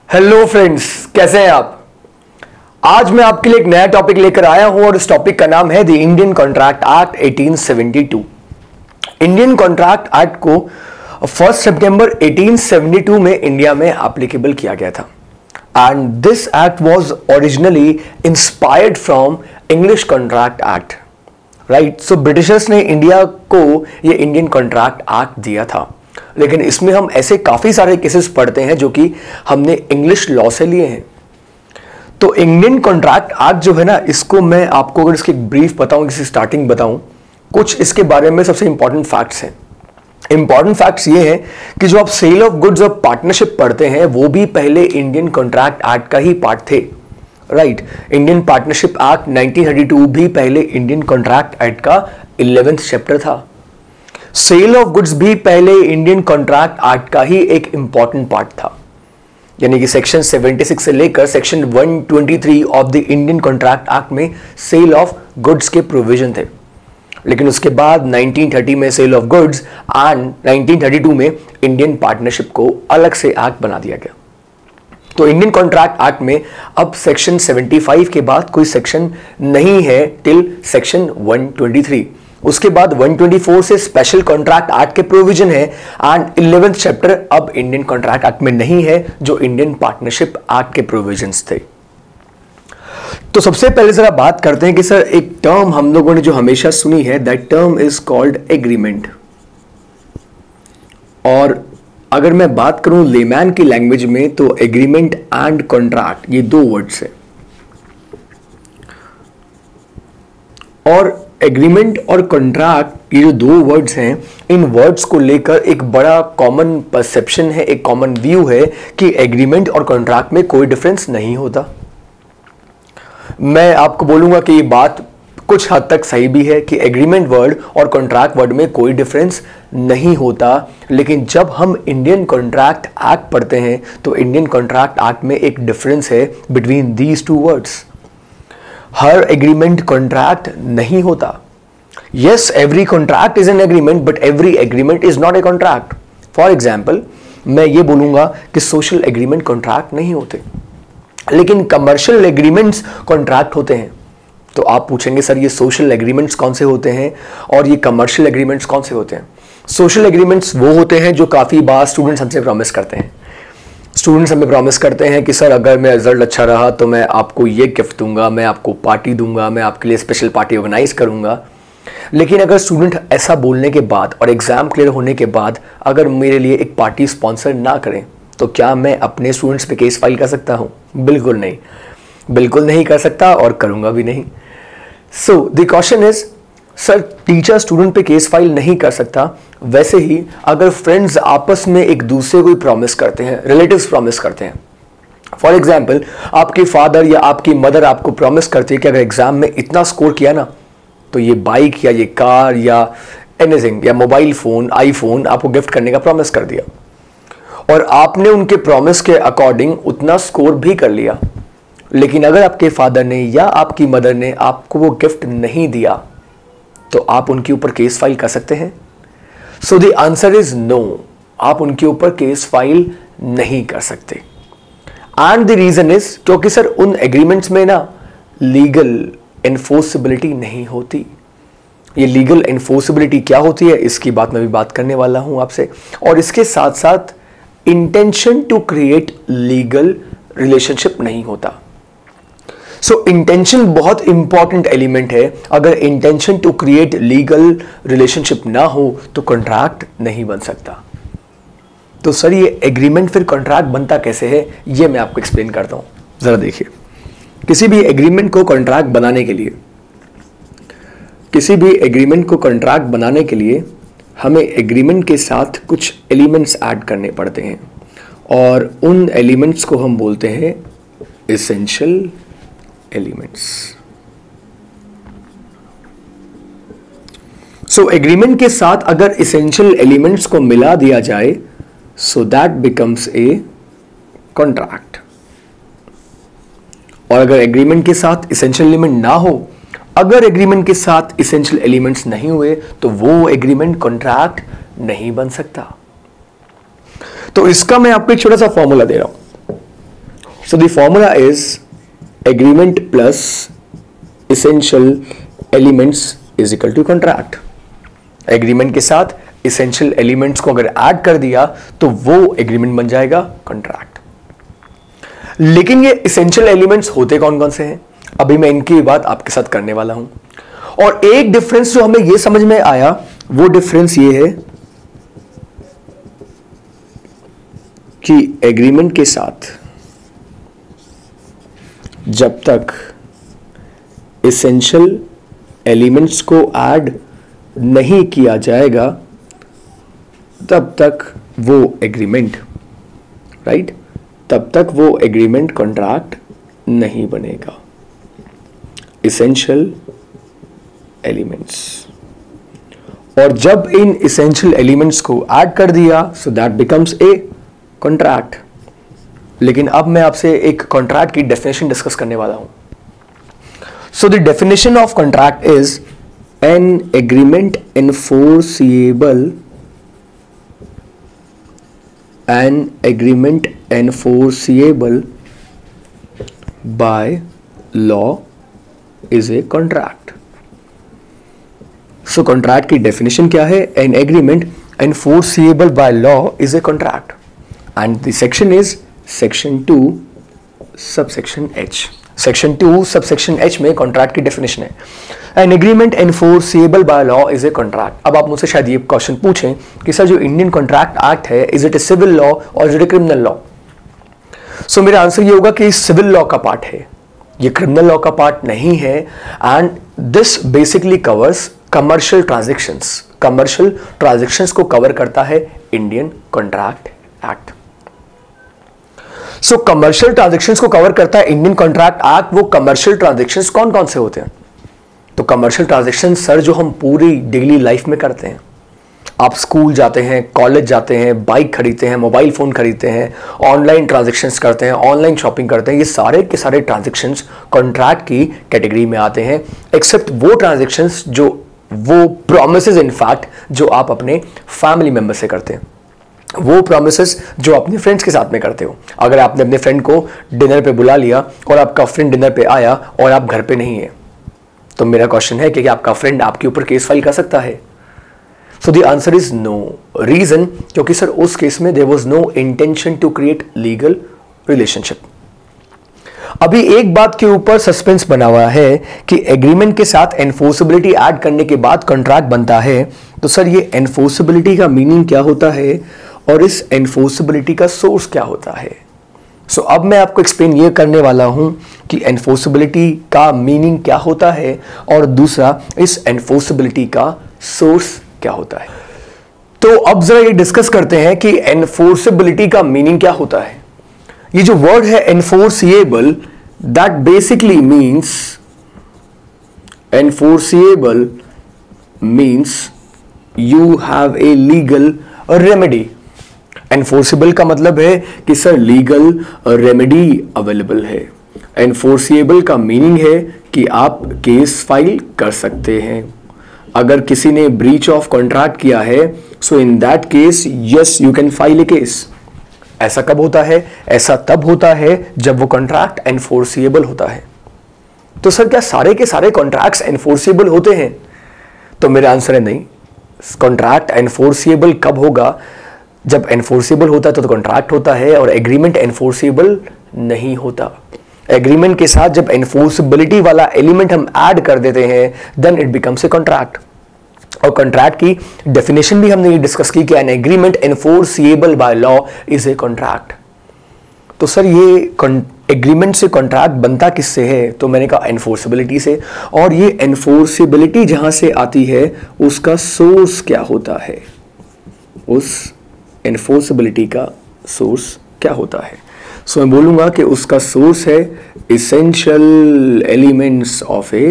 Hello friends, कैसे हैं आप। आज मैं आपके लिए एक नया टॉपिक लेकर आया हूं और इस टॉपिक का नाम है the Indian contract act 1872। Indian contract act को 1 सितंबर 1872 में इंडिया में एप्लीकेबल किया गया था and this act was originally inspired from English contract act. Right, so Britishers ने इंडिया को ये इंडियन कॉन्ट्रैक्ट एक्ट दिया था, लेकिन इसमें हम ऐसे काफी सारे केसेस पढ़ते हैं जो कि हमने इंग्लिश लॉ से लिए हैं। तो इंडियन कॉन्ट्रैक्ट एक्ट जो है ना, इसको मैं आपको अगर इसकी ब्रीफ बताऊं, इसकी स्टार्टिंग बताऊं, कुछ इसके बारे में सबसे इंपॉर्टेंट फैक्ट्स हैं। इंपॉर्टेंट फैक्ट्स ये हैं कि जो आप सेल ऑफ गुड्स और पार्टनरशिप पढ़ते हैं वो भी पहले इंडियन कॉन्ट्रैक्ट एक्ट का ही पार्ट थे। राइट, इंडियन पार्टनरशिप एक्ट 1932 भी पहले इंडियन कॉन्ट्रैक्ट एक्ट का 11th चैप्टर था। सेल ऑफ गुड्स भी पहले इंडियन कॉन्ट्रैक्ट एक्ट का ही एक इंपॉर्टेंट पार्ट था, यानी कि सेक्शन 76 से लेकर section 123 of the Indian contract act में सेल ऑफ गुड्स के प्रोविजन थे। लेकिन उसके बाद 1930 में सेल ऑफ गुड्स एंड 1932 में इंडियन पार्टनरशिप को अलग से एक्ट बना दिया गया। तो इंडियन कॉन्ट्रैक्ट एक्ट में अब सेक्शन 75 के बाद कोई सेक्शन नहीं है टिल सेक्शन 123। उसके बाद 124 से स्पेशल कॉन्ट्रैक्ट एक्ट के प्रोविजन है एंड 11th चैप्टर अब इंडियन कॉन्ट्रैक्ट एक्ट में नहीं है, जो इंडियन पार्टनरशिप एक्ट के प्रोविजंस थे। तो सबसे पहले जरा बात करते हैं कि सर एक टर्म हम लोगों ने जो हमेशा सुनी है, that term is called agreement. और अगर मैं बात करूं लेमैन की लैंग्वेज में तो एग्रीमेंट एंड कॉन्ट्रैक्ट ये दो वर्ड्स हैं। और एग्रीमेंट और कॉन्ट्रैक्ट ये जो दो वर्ड्स हैं, इन वर्ड्स को लेकर एक बड़ा कॉमन परसेप्शन है, एक कॉमन व्यू है कि एग्रीमेंट और कॉन्ट्रैक्ट में कोई डिफरेंस नहीं होता। मैं आपको बोलूंगा कि ये बात कुछ हद तक सही भी है कि एग्रीमेंट वर्ड और कॉन्ट्रैक्ट वर्ड में कोई डिफरेंस नहीं होता, लेकिन जब हम इंडियन कॉन्ट्रैक्ट एक्ट पढ़ते हैं तो इंडियन कॉन्ट्रैक्ट एक्ट में एक डिफरेंस है between these two words. Her agreement contract नहीं होता। Yes, every contract is an agreement, but every agreement is not a contract. For example, मैं ये बोलूंगा कि सोशल एग्रीमेंट कॉन्ट्रैक्ट नहीं होते, लेकिन कमर्शियल एग्रीमेंट्स कॉन्ट्रैक्ट होते हैं। तो आप पूछेंगे सर ये सोशल एग्रीमेंट्स कौन से होते हैं और ये कमर्शियल एग्रीमेंट्स कौन से होते हैं। सोशल एग्रीमेंट्स वो होते हैं जो काफी बार स्टूडेंट्स हमसे प्रॉमिस करते हैं। स्टूडेंट्स हमें प्रॉमिस करते हैं कि सर अगर मेरा रिजल्ट अच्छा रहा तो मैं आपको ये गिफ्ट दूंगा, मैं आपको पार्टी दूंगा, मैं आपके लिए स्पेशल पार्टी ऑर्गेनाइज करूंगा। लेकिन अगर स्टूडेंट ऐसा बोलने के बाद और एग्जाम क्लियर होने के बाद अगर मेरे लिए एक पार्टी स्पॉन्सर ना करें तो क्या मैं अपने स्टूडेंट्स पे केस फाइल कर सकता हूं? बिल्कुल नहीं, बिल्कुल नहीं कर सकता और करूंगा भी नहीं। So the question is, sir teacher student पे केस फाइल नहीं कर सकता, वैसे ही अगर फ्रेंड्स आपस में एक दूसरे को प्रॉमिस करते हैं, रिलेटिव्स प्रॉमिस करते हैं। फॉर एग्जाम्पल, आपके फादर या आपकी मदर आपको प्रॉमिस करती है कि अगर एग्जाम में इतना स्कोर किया ना तो ये बाइक या ये कार या एनीथिंग या मोबाइल फोन, आईफोन आपको गिफ्ट करने का प्रॉमिस कर दिया और आपने उनके प्रॉमिस के अकॉर्डिंग उतना स्कोर भी कर लिया। लेकिन अगर आपके फादर ने या आपकी मदर ने आपको वो गिफ्ट नहीं दिया तो आप उनके ऊपर केस फाइल कर सकते हैं? So the answer is no, आप उनके ऊपर केस फाइल नहीं कर सकते। एंड द रीजन इज क्योंकि सर उन एग्रीमेंट्स में ना लीगल एनफोर्सिबिलिटी नहीं होती। ये लीगल एनफोर्सिबिलिटी क्या होती है इसकी बात मैं भी बात करने वाला हूं आपसे, और इसके साथ साथ intention to create legal relationship नहीं होता। सो इंटेंशन बहुत इंपॉर्टेंट एलिमेंट है। अगर intention to create legal relationship ना हो तो कॉन्ट्रैक्ट नहीं बन सकता। तो सर ये एग्रीमेंट फिर कॉन्ट्रैक्ट बनता कैसे है, ये मैं आपको एक्सप्लेन करता हूं। जरा देखिए, किसी भी एग्रीमेंट को कॉन्ट्रैक्ट बनाने के लिए, किसी भी एग्रीमेंट को कॉन्ट्रैक्ट बनाने के लिए हमें एग्रीमेंट के साथ कुछ एलिमेंट्स ऐड करने पड़ते हैं और उन एलिमेंट्स को हम बोलते हैं एसेंशियल एलिमेंट्स। सो एग्रीमेंट के साथ अगर एसेंशियल एलिमेंट्स को मिला दिया जाए so that becomes a contract. और अगर एग्रीमेंट के साथ एसेंशियल एलिमेंट ना हो, अगर एग्रीमेंट के साथ एसेंशियल एलिमेंट्स नहीं हुए तो वो एग्रीमेंट कॉन्ट्रैक्ट नहीं बन सकता। तो इसका मैं आपको एक छोटा सा फॉर्मूला दे रहा हूं। So the formula is agreement plus essential elements is equal to contract. Agreement के साथ essential elements को अगर ऐड कर दिया तो वो एग्रीमेंट बन जाएगा कॉन्ट्रैक्ट. लेकिन ये essential elements होते कौन कौन से हैं, अभी मैं इनकी बात आपके साथ करने वाला हूं. और एक डिफरेंस जो हमें ये समझ में आया वो डिफरेंस ये है कि एग्रीमेंट के साथ जब तक एसेंशियल एलिमेंट्स को ऐड नहीं किया जाएगा तब तक वो एग्रीमेंट, राइट, तब तक वो एग्रीमेंट कॉन्ट्रैक्ट नहीं बनेगा. एसेंशियल एलिमेंट्स, और जब इन एसेंशियल एलिमेंट्स को ऐड कर दिया so that becomes a contract. लेकिन अब मैं आपसे एक कॉन्ट्रैक्ट की डेफिनेशन डिस्कस करने वाला हूं. So the definition of contract is an agreement enforceable, an agreement enforceable by law is a contract. So contract की definition क्या है? An agreement enforceable by law is a contract, and the section is section 2 subsection H. section 2 subsection H में contract की definition है. An agreement enforceable by law is a contract. अब आप मुझसे शायद ये क्वेश्चन पूछें कि सर जो इंडियन कॉन्ट्रैक्ट एक्ट है is it a civil law और is it a criminal law? So मेरा आंसर ये होगा कि सिविल लॉ का पार्ट है, ये क्रिमिनल लॉ का पार्ट नहीं है. And this basically covers commercial transactions. Commercial transactions को कवर करता है इंडियन कॉन्ट्रैक्ट एक्ट. सो कमर्शियल ट्रांजैक्शंस को कवर करता है इंडियन कॉन्ट्रैक्ट एक्ट. वो कमर्शियल ट्रांजैक्शंस कौन कौन से होते हैं? तो कमर्शियल ट्रांजैक्शन सर जो हम पूरी डेली लाइफ में करते हैं, आप स्कूल जाते हैं, कॉलेज जाते हैं, बाइक खरीदते हैं, मोबाइल फ़ोन खरीदते हैं, ऑनलाइन ट्रांजैक्शंस करते हैं, ऑनलाइन शॉपिंग करते हैं, ये सारे के सारे ट्रांजैक्शंस कॉन्ट्रैक्ट की कैटेगरी में आते हैं. एक्सेप्ट वो ट्रांजैक्शंस जो वो प्रोमिसेस इनफैक्ट जो आप अपने फैमिली मेम्बर से करते हैं, वो प्रोमिसेस जो अपने फ्रेंड्स के साथ में करते हो. अगर आपने अपने फ्रेंड को डिनर पे बुला लिया और आपका फ्रेंड डिनर पे आया और आप घर पे नहीं है, तो मेरा क्वेश्चन है कि आपका फ्रेंड आपके ऊपर केस फाइल कर सकता है? So the answer is no. Reason, क्योंकि सर उस केस में there was no intention to create legal relationship. अभी एक बात के ऊपर सस्पेंस बना हुआ है कि एग्रीमेंट के साथ एनफोर्सेबिलिटी ऐड करने के बाद कॉन्ट्रैक्ट बनता है. तो सर ये एनफोर्सेबिलिटी का मीनिंग क्या होता है और इस एनफोर्सेबिलिटी का सोर्स क्या होता है? सो अब मैं आपको एक्सप्लेन ये करने वाला हूं कि एनफोर्सेबिलिटी का मीनिंग क्या होता है और दूसरा इस एनफोर्सेबिलिटी का सोर्स क्या होता है. तो अब जरा ये डिस्कस करते हैं कि एनफोर्सेबिलिटी का मीनिंग क्या होता है. ये जो वर्ड है enforceable, that basically means, enforceable means you have a legal remedy. Enforceable का मतलब है कि सर लीगल रेमेडी अवेलेबल है. एनफोर्सिएबल का मीनिंग है कि आप केस फाइल कर सकते हैं. अगर किसी ने ब्रीच ऑफ कॉन्ट्रैक्ट किया है so in that case yes you can file a case. ऐसा कब होता है? ऐसा तब होता है जब वो कॉन्ट्रैक्ट एनफोर्सिएबल होता है. तो सर क्या सारे के सारे कॉन्ट्रैक्ट्स एनफोर्सिएबल होते हैं? तो मेरा आंसर है नहीं. कॉन्ट्रैक्ट एनफोर्सिएबल कब होगा? जब एनफोर्सिबल होता है तो कॉन्ट्रैक्ट होता है और एग्रीमेंट एनफोर्सिबल नहीं होता. एग्रीमेंट के साथ जब एनफोर्सिबिलिटी वाला एलिमेंट हम ऐड कर देते हैं then it becomes a contract. और कॉन्ट्रैक्ट की डेफिनेशन भी हमने ये डिस्कस की कि an agreement enforceable by law is a contract. तो सर ये एग्रीमेंट से कॉन्ट्रैक्ट बनता किससे है? तो मैंने कहा एनफोर्सिबिलिटी से. और ये एनफोर्सिबिलिटी जहां से आती है उसका सोर्स क्या होता है? उस एनफोर्सिबिलिटी का सोर्स क्या होता है? सो मैं बोलूंगा कि उसका सोर्स है essential elements of a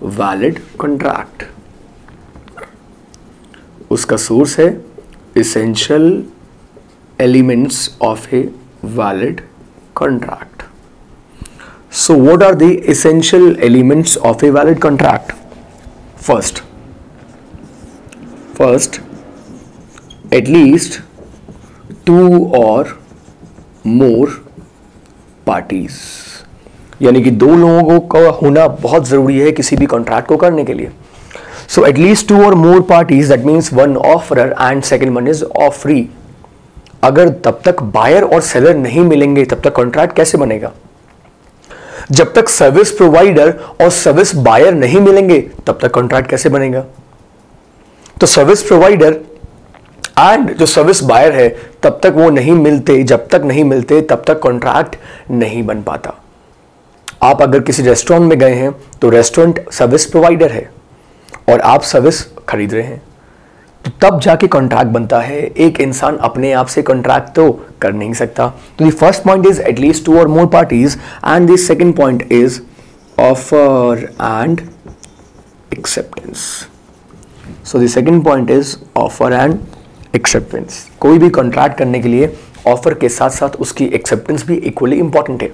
valid contract. उसका सोर्स है essential elements of a valid contract. So what are the essential elements of a valid contract? First at least two or more parties, यानी कि दो लोगों का होना बहुत जरूरी है किसी भी कॉन्ट्रैक्ट को करने के लिए. सो एटलीस्ट 2 और more parties, that means one offerer and second one is offeree. अगर तब तक बायर और सेलर नहीं मिलेंगे तब तक कॉन्ट्रैक्ट कैसे बनेगा? जब तक सर्विस प्रोवाइडर और सर्विस बायर नहीं मिलेंगे तब तक कॉन्ट्रैक्ट कैसे बनेगा? तो सर्विस प्रोवाइडर एंड जो सर्विस बायर है तब तक वो नहीं मिलते, जब तक नहीं मिलते तब तक कॉन्ट्रैक्ट नहीं बन पाता. आप अगर किसी रेस्टोरेंट में गए हैं तो रेस्टोरेंट सर्विस प्रोवाइडर है और आप सर्विस खरीद रहे हैं, तो तब जाके कॉन्ट्रैक्ट बनता है. एक इंसान अपने आप से कॉन्ट्रैक्ट तो कर नहीं सकता. तो the first point is at least 2 और more parties and the second point is offer and acceptance. So the second point is offer and acceptance. कोई भी कॉन्ट्रैक्ट करने के लिए ऑफर के साथ साथ उसकी एक्सेप्टेंस भी इक्वली इंपॉर्टेंट है.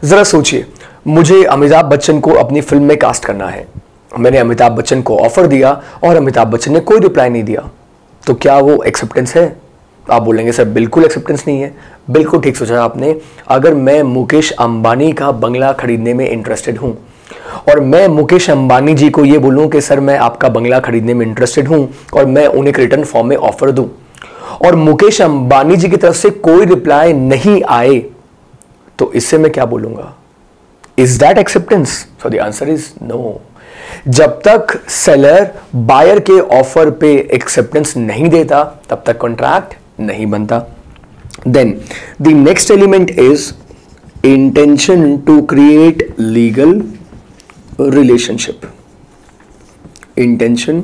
जरा सोचिए, मुझे अमिताभ बच्चन को अपनी फिल्म में कास्ट करना है. मैंने अमिताभ बच्चन को ऑफर दिया और अमिताभ बच्चन ने कोई रिप्लाई नहीं दिया, तो क्या वो एक्सेप्टेंस है? आप बोलेंगे सर बिल्कुल एक्सेप्टेंस नहीं है. बिल्कुल ठीक सोचा आपने. अगर मैं मुकेश अंबानी का बंगला खरीदने में इंटरेस्टेड हूं और मैं मुकेश अंबानी जी को ये बोलूं कि सर मैं आपका बंगला खरीदने में इंटरेस्टेड हूं और मैं उन्हें रिटर्न फॉर्म में ऑफर दूं और मुकेश अंबानी जी की तरफ से कोई रिप्लाई नहीं आए, तो इससे मैं क्या बोलूंगा? Is that acceptance? So the answer is no. जब तक सेलर बायर के ऑफर पे एक्सेप्टेंस नहीं देता तब तक कॉन्ट्रैक्ट नहीं बनता. Then the next element is intention to create legal relationship. Intention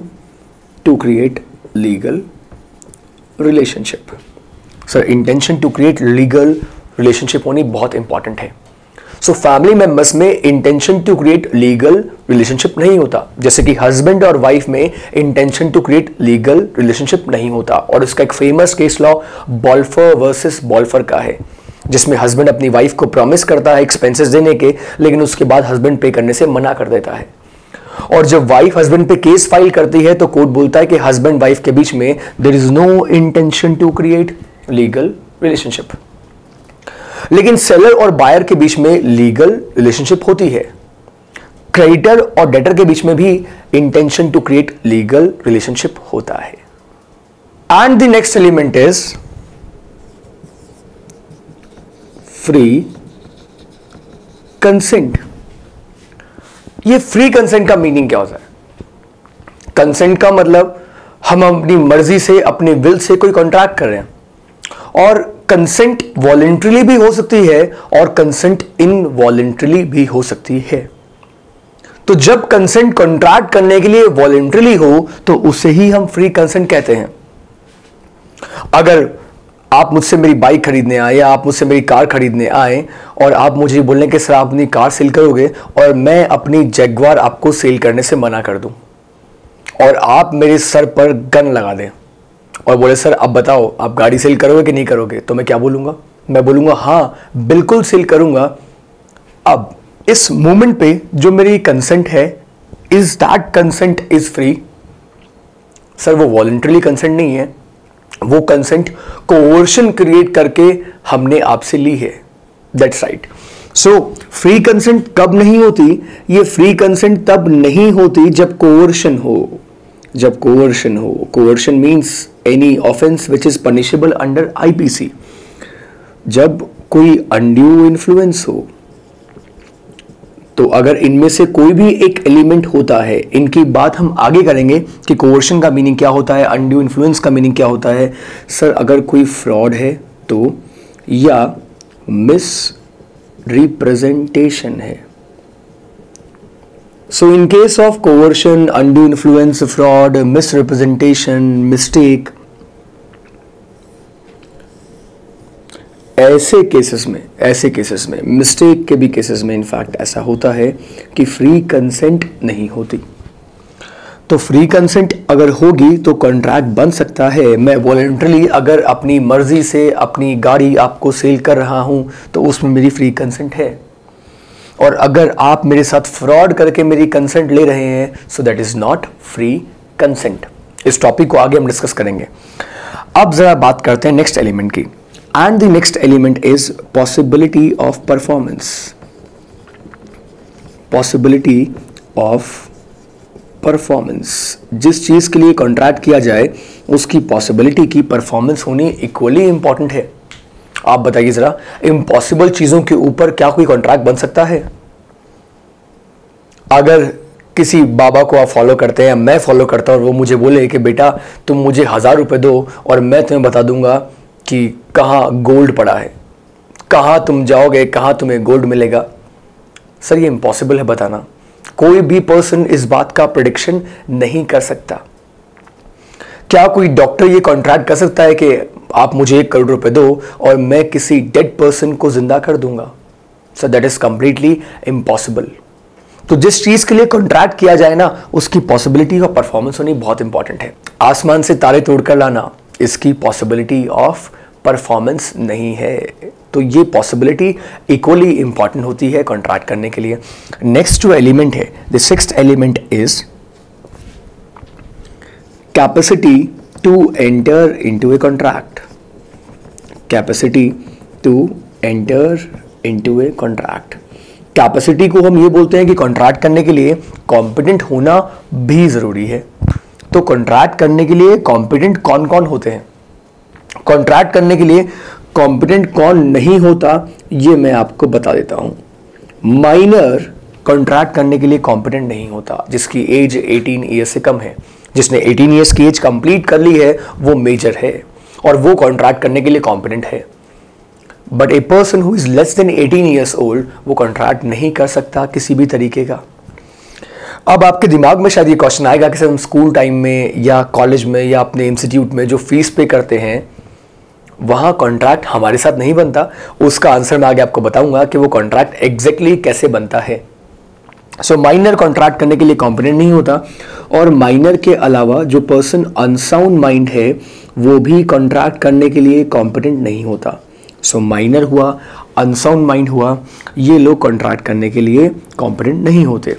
to create legal relationship. Sir intention to create legal relationship होनी बहुत इंपॉर्टेंट है. सो फैमिली मेंबर्स में intention to create legal relationship नहीं होता. जैसे कि हस्बैंड और wife में intention to create legal relationship नहीं होता. और इसका एक फेमस केस लॉ बॉल्फर वर्सेस बॉल्फर का है, जिसमें हस्बैंड अपनी वाइफ को प्रॉमिस करता है एक्सपेंसेस देने के, लेकिन उसके बाद हस्बैंड पे करने से मना कर देता है. और जब वाइफ हस्बैंड पे केस फाइल करती है तो कोर्ट बोलता है कि हस्बैंड वाइफ के बीच में there is no intention to create legal relationship. लेकिन सेलर और बायर के बीच में लीगल रिलेशनशिप होती है. क्रेडिटर और डेटर के बीच में भी intention to create legal relationship होता है. And the next element is free consent. ये फ्री कंसेंट का मीनिंग क्या होता है? कंसेंट का मतलब हम अपनी मर्जी से, अपने विल से कोई कॉन्ट्रैक्ट कर रहे हैं. और कंसेंट वॉलेंट्रीली भी हो सकती है और कंसेंट इनवॉलेंट्रीली भी हो सकती है. तो जब कंसेंट कॉन्ट्रैक्ट करने के लिए वॉलेंट्रीली हो तो उसे ही हम फ्री कंसेंट कहते हैं. अगर आप मुझसे मेरी बाइक खरीदने आए या आप मुझसे मेरी कार खरीदने आए और आप मुझे बोलने कि सर आप अपनी कार सेल करोगे और मैं अपनी जैगवार आपको सेल करने से मना कर दूं और आप मेरे सर पर गन लगा दें और बोले सर अब बताओ आप गाड़ी सेल करोगे कि नहीं करोगे, तो मैं क्या बोलूंगा? मैं बोलूंगा हाँ बिल्कुल सेल करूंगा. अब इस मोमेंट पे जो मेरी कंसेंट है, is that consent is free? Sir वो वॉलंटरी कंसेंट नहीं है, वो कंसेंट कोवर्शन क्रिएट करके हमने आपसे ली है. That's right. So free consent कब नहीं होती? ये फ्री कंसेंट तब नहीं होती जब कोवर्शन हो. जब कोवर्शन हो, coercion means any offence which is punishable under IPC. जब कोई अनड्यू इन्फ्लुएंस हो, तो अगर इनमें से कोई भी एक एलिमेंट होता है, इनकी बात हम आगे करेंगे कि कोवर्शन का मीनिंग क्या होता है, अनड्यू इन्फ्लुएंस का मीनिंग क्या होता है. सर अगर कोई फ्रॉड है तो, या मिस रिप्रेजेंटेशन है. So in case of coercion, undue influence, fraud, misrepresentation, mistake, ऐसे केसेस में मिस्टेक के भी केसेस में इनफैक्ट ऐसा होता है कि फ्री कंसेंट नहीं होती. तो फ्री कंसेंट अगर होगी तो कॉन्ट्रैक्ट बन सकता है. मैं वॉलंटरली अगर अपनी मर्जी से अपनी गाड़ी आपको सेल कर रहा हूं तो उसमें मेरी फ्री कंसेंट है. और अगर आप मेरे साथ फ्रॉड करके मेरी कंसेंट ले रहे हैं, so that is not free consent. इस टॉपिक को आगे हम डिस्कस करेंगे. अब जरा बात करते हैं नेक्स्ट एलिमेंट की. And the next element is possibility of performance, possibility of performance. जिस चीज के लिए कॉन्ट्रैक्ट किया जाए उसकी पॉसिबिलिटी की परफॉर्मेंस होनी इक्वली इंपॉर्टेंट है। आप बताइए जरा, इम्पॉसिबल चीजों के ऊपर क्या कोई कॉन्ट्रैक्ट बन सकता है? अगर किसी बाबा को आप फॉलो करते हैं या मैं फॉलो करता हूं और वो मुझे बोले कि बेटा तुम मुझे 1000 रुपए दो और मैं तुम्हें बता दूंगा कि कहाँ गोल्ड पड़ा है, कहाँ तुम जाओगे, कहाँ तुम्हें गोल्ड मिलेगा, सर ये इम्पॉसिबल है बताना। कोई भी पर्सन इस बात का प्रेडिक्शन नहीं कर सकता। क्या कोई डॉक्टर ये कॉन्ट्रैक्ट कर सकता है कि आप मुझे 1 करोड़ रुपए दो और मैं किसी डेड पर्सन को जिंदा कर दूंगा? Sir that is completely impossible. तो जिस चीज के लिए कॉन्ट्रैक्ट किया जाए ना उसकी पॉसिबिलिटी और परफॉर्मेंस होनी बहुत इंपॉर्टेंट है। आसमान से तारे तोड़कर लाना, इसकी पॉसिबिलिटी ऑफ परफॉर्मेंस नहीं है। तो ये पॉसिबिलिटी इक्वली इंपॉर्टेंट होती है कॉन्ट्रैक्ट करने के लिए। नेक्स्ट जो एलिमेंट है, the sixth element is capacity to enter into a contract, capacity to enter into a contract. Capacity को हम ये बोलते हैं कि कॉन्ट्रैक्ट करने के लिए कॉम्पिटेंट होना भी जरूरी है। तो कॉन्ट्रैक्ट करने के लिए कॉम्पिटेंट कौन कौन होते हैं, कॉन्ट्रैक्ट करने के लिए कॉम्पिटेंट कौन नहीं होता, ये मैं आपको बता देता हूं। माइनर कॉन्ट्रैक्ट करने के लिए कॉम्पिटेंट नहीं होता, जिसकी एज 18 ईयर्स से कम है। जिसने 18 ईयर्स की एज कंप्लीट कर ली है वो मेजर है और वो कॉन्ट्रैक्ट करने के लिए कॉम्पिटेंट है। But a person who is less than 18 years old वो कॉन्ट्रैक्ट नहीं कर सकता किसी भी तरीके का। अब आपके दिमाग में शायद ये क्वेश्चन आएगा कि हम स्कूल टाइम में या कॉलेज में या अपने इंस्टीट्यूट में जो फीस पे करते हैं वहां कॉन्ट्रैक्ट हमारे साथ नहीं बनता। उसका आंसर मैं आगे आपको बताऊंगा कि वो कॉन्ट्रैक्ट एग्जैक्टली कैसे बनता है। सो माइनर कॉन्ट्रैक्ट करने के लिए कॉम्पिटेंट नहीं होता और माइनर के अलावा जो पर्सन अनसाउंड माइंड है वो भी कॉन्ट्रैक्ट करने के लिए कॉम्पिटेंट नहीं होता। सो माइनर हुआ, अनसाउंड माइंड हुआ, ये लोग कॉन्ट्रैक्ट करने के लिए कॉम्पिटेंट नहीं होते।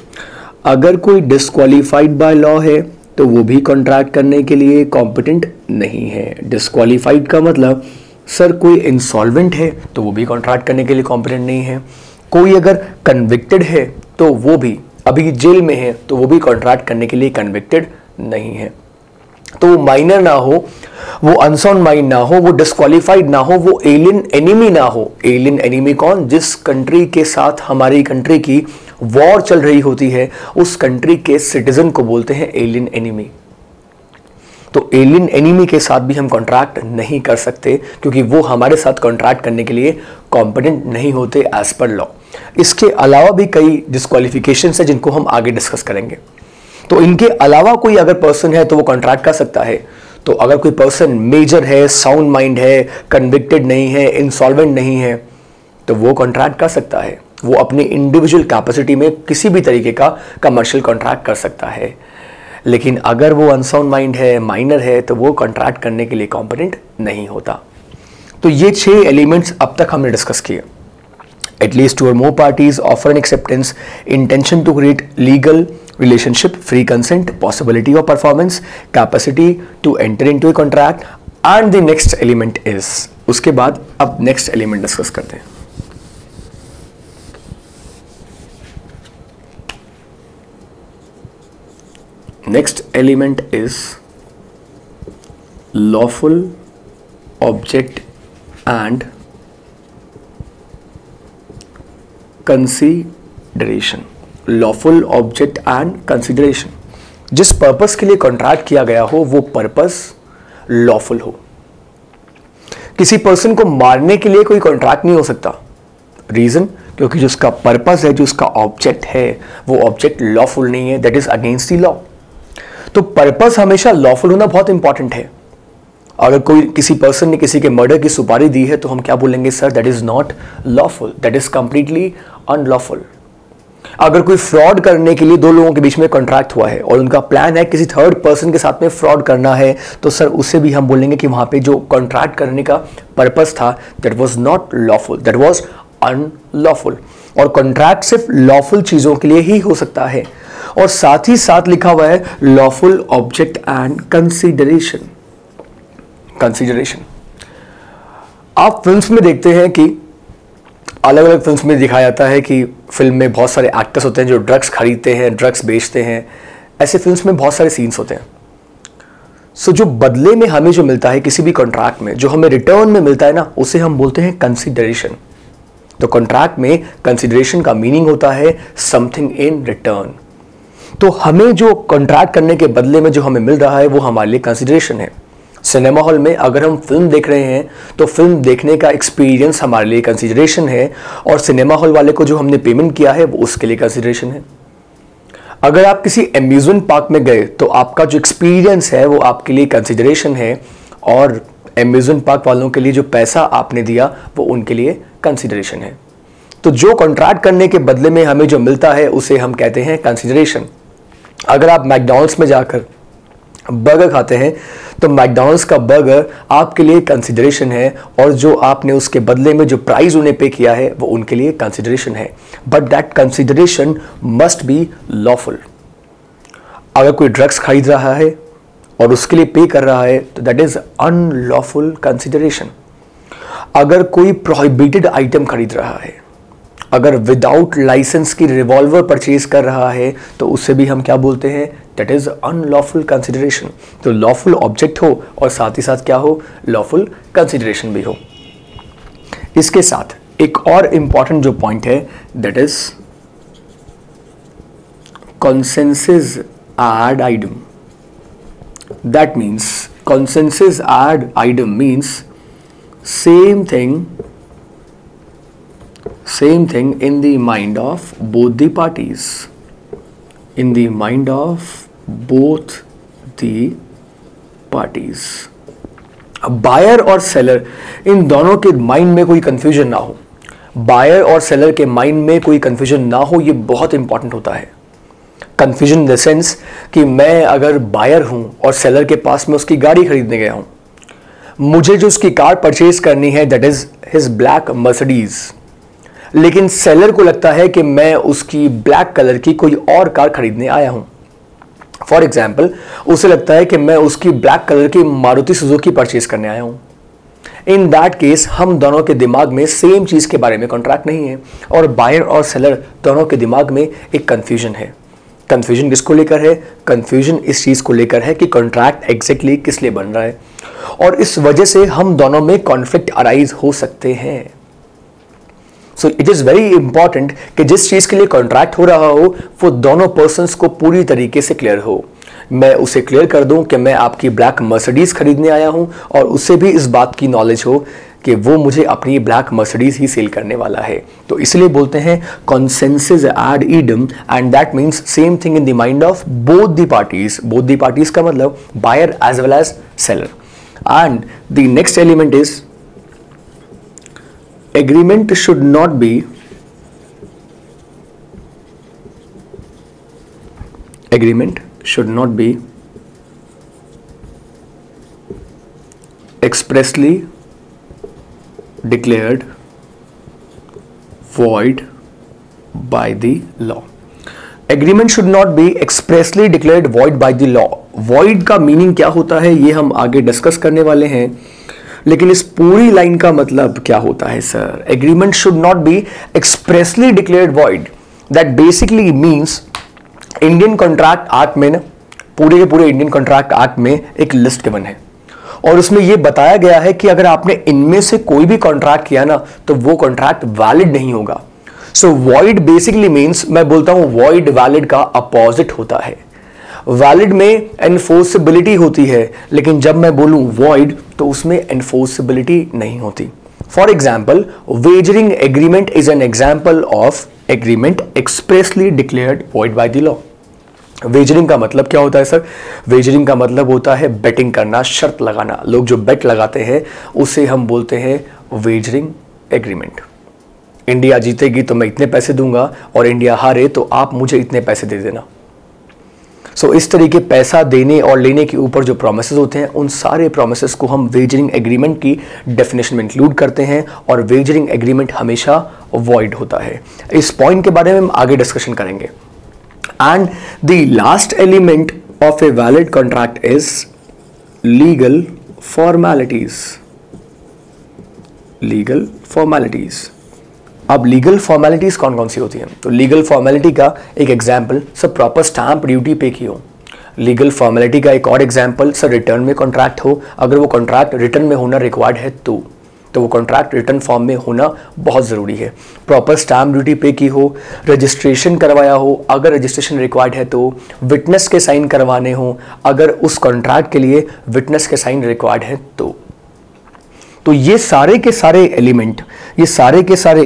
अगर कोई डिस्क्वालीफाइड बाय लॉ है तो वो भी कॉन्ट्रैक्ट करने के लिए कॉम्पिटेंट नहीं है। डिस्क्वालीफाइड का मतलब सर कोई इंसॉल्वेंट है तो वो भी कॉन्ट्रैक्ट करने के लिए कॉम्पिटेंट नहीं है। कोई अगर कन्विक्टेड है तो वो भी अभी जेल में है तो वो भी कॉन्ट्रैक्ट करने के लिए कन्विक्टेड नहीं है। तो वो माइनर ना हो, वो अनसाउंड माइंड ना हो, वो डिस्क्वालीफाइड ना हो, वो एलियन एनिमी ना हो। एलियन एनिमी कौन? जिस कंट्री के साथ हमारी कंट्री की वॉर चल रही होती है उस कंट्री के सिटीजन को बोलते हैं एलियन एनिमी। तो एलियन एनिमी के साथ भी हम कॉन्ट्रैक्ट नहीं कर सकते क्योंकि वो हमारे साथ कॉन्ट्रैक्ट करने के लिए कॉम्पिटेंट नहीं होते एज पर लॉ। इसके अलावा भी कई डिस्क्वालिफिकेशन है जिनको हम आगे डिस्कस करेंगे। तो इनके अलावा कोई अगर पर्सन है तो वो कॉन्ट्रैक्ट कर सकता है। तो अगर कोई पर्सन मेजर है, साउंड माइंड है, कन्विक्टेड नहीं है, इंसॉल्वेंट नहीं है तो वो कॉन्ट्रैक्ट कर सकता है। वो अपनी इंडिविजुअल कैपेसिटी में किसी भी तरीके का कमर्शियल कॉन्ट्रैक्ट कर सकता है। लेकिन अगर वो अनसाउंड माइंड है, माइनर है तो वो कॉन्ट्रैक्ट करने के लिए कॉम्पिटेंट नहीं होता। तो ये 6 एलिमेंट्स अब तक हमने डिस्कस किए। At least 2 or more parties offer an acceptance, intention to create legal relationship, free consent, possibility of performance, capacity to enter into a contract, and the next element is, उसके बाद अब next element discuss करते हैं। Next element is lawful object and consideration. Lawful object and consideration, जिस purpose के लिए contract किया गया हो वो पर्पस लॉफुल हो। किसी पर्सन को मारने के लिए कोई कॉन्ट्रैक्ट नहीं हो सकता। रीजन, क्योंकि जो उसका पर्पस है, जो उसका ऑब्जेक्ट है वो ऑब्जेक्ट लॉफुल नहीं है, that is against the law. तो पर्पस हमेशा लॉफुल होना बहुत इंपॉर्टेंट है। अगर कोई किसी पर्सन ने किसी के मर्डर की सुपारी दी है तो हम क्या बोलेंगे? Sir that is not lawful, that is completely unlawful. अगर कोई फ्रॉड करने के लिए 2 लोगों के बीच में कॉन्ट्रैक्ट हुआ है और उनका प्लान है किसी थर्ड पर्सन के साथ में फ्रॉड करना है तो सर उससे भी हम बोलेंगे कि वहां पे जो कॉन्ट्रैक्ट करने का पर्पस था that was not lawful, that was unlawful. और कॉन्ट्रैक्ट सिर्फ लॉफुल चीजों के लिए ही हो सकता है। और साथ ही साथ लिखा हुआ है lawful object and consideration. Consideration, आप फिल्म्स में देखते हैं कि अलग अलग फिल्म्स में दिखाया जाता है कि फिल्म में बहुत सारे एक्टर्स होते हैं जो ड्रग्स खरीदते हैं, ड्रग्स बेचते हैं। ऐसे फिल्म्स में बहुत सारे सीन्स होते हैं। सो जो बदले में हमें जो मिलता है किसी भी कॉन्ट्रैक्ट में, जो हमें रिटर्न में मिलता है ना, उसे हम बोलते हैं कंसिडरेशन। तो कॉन्ट्रैक्ट में कंसिडरेशन का मीनिंग होता है समथिंग इन रिटर्न। तो हमें जो कॉन्ट्रैक्ट करने के बदले में जो हमें मिल रहा है वो हमारे लिए कंसिडरेशन है। सिनेमा हॉल में अगर हम फिल्म देख रहे हैं तो फिल्म देखने का एक्सपीरियंस हमारे लिए कंसिडरेशन है, और सिनेमा हॉल वाले को जो हमने पेमेंट किया है वो उसके लिए कंसिडरेशन है। अगर आप किसी एम्यूजमेंट पार्क में गए तो आपका जो एक्सपीरियंस है वो आपके लिए कंसिडरेशन है, और एम्यूजमेंट पार्क वालों के लिए जो पैसा आपने दिया वो उनके लिए कंसिडरेशन है। तो जो कॉन्ट्रैक्ट करने के बदले में हमें जो मिलता है उसे हम कहते हैं कंसिडरेशन। अगर आप मैकडॉनल्ड्स में जाकर बर्गर खाते हैं तो मैकडॉनल्ड्स का बर्गर आपके लिए कंसिडरेशन है, और जो आपने उसके बदले में जो प्राइस उन्हें पे किया है वो उनके लिए कंसिडरेशन है। But that consideration must be lawful. अगर कोई ड्रग्स खरीद रहा है और उसके लिए पे कर रहा है तो दैट इज अनलॉफुल कंसिडरेशन। अगर कोई प्रोहिबिटेड आइटम खरीद रहा है, अगर विदाउट लाइसेंस की रिवॉल्वर परचेज कर रहा है तो उससे भी हम क्या बोलते हैं, दैट इज अनलॉफुल कंसिडरेशन। तो लॉफुल ऑब्जेक्ट हो और साथ ही साथ क्या हो, लॉफुल कंसिडरेशन भी हो। इसके साथ एक और इंपॉर्टेंट जो पॉइंट है that is consensus ad idem. That means consensus ad idem means same thing in the mind of both the parties. In the mind of both the parties. अब buyer और सेलर इन दोनों के mind में कोई confusion ना हो, buyer और seller के माइंड में कोई कंफ्यूजन ना हो, ये बहुत इंपॉर्टेंट होता है। कंफ्यूजन इन द सेंस कि मैं अगर बायर हूं और सेलर के पास में उसकी गाड़ी खरीदने गया हूं, मुझे जो उसकी कार परचेज करनी है that is his black Mercedes, लेकिन सेलर को लगता है कि मैं उसकी ब्लैक कलर की कोई और कार खरीदने आया हूं। फॉर एग्जाम्पल, उसे लगता है कि मैं उसकी ब्लैक कलर की मारुति सुजुकी परचेज करने आया हूं। इन दैट केस हम दोनों के दिमाग में सेम चीज के बारे में कॉन्ट्रैक्ट नहीं है, और बायर और सेलर दोनों के दिमाग में एक कंफ्यूजन है। कंफ्यूजन किसको लेकर है? कंफ्यूजन इस चीज को लेकर है कि कॉन्ट्रैक्ट एग्जैक्टली किस लिए बन रहा है, और इस वजह से हम दोनों में कॉन्फ्लिक्ट अराइज हो सकते हैं। So it is very important कि जिस चीज के लिए कॉन्ट्रैक्ट हो रहा हो वो दोनों पर्सन्स को पूरी तरीके से क्लियर हो। मैं उसे क्लियर कर दूं कि मैं आपकी ब्लैक मर्सिडीज खरीदने आया हूं, और उसे भी इस बात की नॉलेज हो कि वो मुझे अपनी ब्लैक मर्सिडीज ही सेल करने वाला है। तो इसलिए बोलते हैं consensus ad idem, and that means same thing in the mind of both the parties. Both the parties का मतलब buyer as well as seller. And the next element is agreement should not be expressly declared void by the law. Agreement should not be expressly declared void by the law. Void का meaning क्या होता है ये हम आगे discuss करने वाले हैं, लेकिन इस पूरी लाइन का मतलब क्या होता है sir? Agreement should not be expressly declared void. That basically means Indian contract act में ना, पूरे के पूरे इंडियन कॉन्ट्रैक्ट एक्ट में एक लिस्ट गिवन है, और उसमें यह बताया गया है कि अगर आपने इनमें से कोई भी कॉन्ट्रैक्ट किया ना तो वो कॉन्ट्रैक्ट वैलिड नहीं होगा। सो वॉइड बेसिकली मींस, मैं बोलता हूं वॉइड वैलिड का अपोजिट होता है। वैलिड में एनफोर्सेबिलिटी होती है, लेकिन जब मैं बोलूं वॉइड तो उसमें एनफोर्सेबिलिटी नहीं होती। For example, wagering agreement is an example of agreement expressly declared void by the law. Wagering का मतलब क्या होता है सर? वेजरिंग का मतलब होता है बेटिंग करना, शर्त लगाना। लोग जो बेट लगाते हैं उसे हम बोलते हैं वेजरिंग एग्रीमेंट। इंडिया जीतेगी तो मैं इतने पैसे दूंगा, और इंडिया हारे तो आप मुझे इतने पैसे दे देना। सो इस तरीके पैसा देने और लेने के ऊपर जो प्रोमिसेस होते हैं, उन सारे प्रोमिसेस को हम वेजरिंग एग्रीमेंट की डेफिनेशन में इंक्लूड करते हैं, और वेजरिंग एग्रीमेंट हमेशा वॉइड होता है। इस पॉइंट के बारे में हम आगे डिस्कशन करेंगे। And the last element of a valid contract is legal formalities. Legal formalities. अब लीगल फॉर्मेलिटीज कौन कौन सी होती हैं? तो लीगल फॉर्मेलिटी का एक example, sir proper stamp duty पे की हो। लीगल फॉर्मेलिटी का एक और एग्जाम्पल, सर रिटर्न में कॉन्ट्रैक्ट हो, अगर वो कॉन्ट्रैक्ट रिटर्न में होना रिक्वायर्ड है तो वो कॉन्ट्रैक्ट रिटर्न फॉर्म में होना बहुत ज़रूरी है। प्रॉपर स्टैम्प ड्यूटी पे की हो, रजिस्ट्रेशन करवाया हो, अगर रजिस्ट्रेशन रिक्वायर्ड है तो विटनेस के साइन करवाने हो, अगर उस कॉन्ट्रैक्ट के लिए विटनेस के साइन रिक्वायर्ड है तो ये सारे के सारे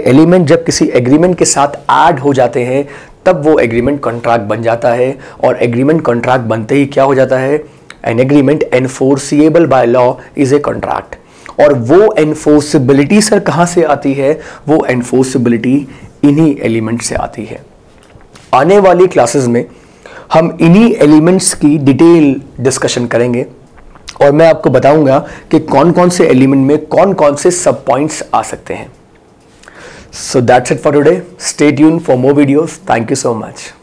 एलिमेंट जब किसी एग्रीमेंट के साथ ऐड हो जाते हैं तब वो एग्रीमेंट कॉन्ट्रैक्ट बन जाता है। और एग्रीमेंट कॉन्ट्रैक्ट बनते ही क्या हो जाता है? N agreement enforceable by law is a contract. और वो एनफोर्सिबिलिटी सर कहां से आती है? वो एनफोर्सिबिलिटी इन्हीं एलिमेंट से आती है। आने वाली क्लासेस में हम इन्हीं एलिमेंट्स की डिटेल डिस्कशन करेंगे और मैं आपको बताऊंगा कि कौन कौन से एलिमेंट में कौन कौन से सब पॉइंट्स आ सकते हैं। So that's it for today. Stay tuned for more videos. Thank you so much.